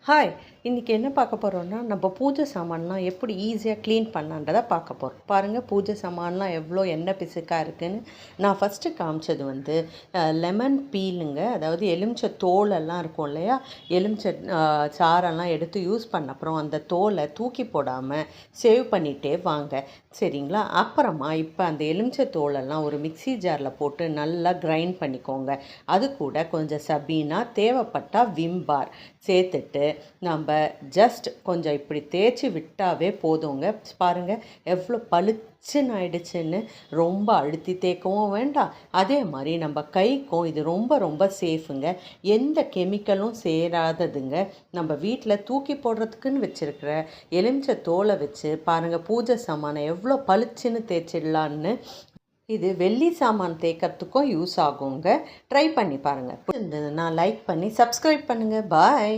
Hi! இன்றைக்கி என்ன பார்க்க போகிறோன்னா, நம்ம பூஜை சாமான்லாம் எப்படி ஈஸியாக க்ளீன் பண்ணலான்றத பார்க்க போகிறோம். பாருங்கள், பூஜை சாமான்லாம் எவ்வளோ எண்ணெய் பிசுக்காக இருக்குதுன்னு. நான் ஃபஸ்ட்டு காமிச்சது வந்து லெமன் பீலுங்க. அதாவது எலுமிச்சை தோலெல்லாம் இருக்கும் இல்லையா, எலுமிச்சை சாரெல்லாம் எடுத்து யூஸ் பண்ண அப்புறம் அந்த தோலை தூக்கி போடாமல் சேவ் பண்ணிகிட்டே வாங்க, சரிங்களா? அப்புறமா இப்போ அந்த எலுமிச்சை தோலெல்லாம் ஒரு மிக்ஸி ஜாரில் போட்டு நல்லா கிரைண்ட் பண்ணிக்கோங்க. அது கூட கொஞ்சம் சபீனா, தேவைப்பட்டால் விம் பார் சேர்த்துட்டு நம்ம ஜஸ்ட் கொஞ்சம் இப்படி தேய்ச்சி விட்டாவே போதுங்க. பாருங்கள் எவ்வளோ பளிச்சுன்னு ஆயிடுச்சுன்னு. ரொம்ப அழுத்தி தேய்க்கவும் வேண்டாம். அதே மாதிரி நம்ம கைக்கும் இது ரொம்ப ரொம்ப சேஃபுங்க. எந்த கெமிக்கலும் சேராததுங்க. நம்ம வீட்டில் தூக்கி போடுறதுக்குன்னு வச்சுருக்கிற எலுமிச்சை தோலை வச்சு பாருங்கள், பூஜை சாமானை எவ்வளோ பளிச்சுன்னு தேய்ச்சிடலான்னு. இது வெள்ளி சாமான் தேய்க்கிறதுக்கும் யூஸ் ஆகுங்க. ட்ரை பண்ணி பாருங்கள். பிடிச்சிருந்ததுன்னா லைக் பண்ணி சப்ஸ்கிரைப் பண்ணுங்கள். பாய்.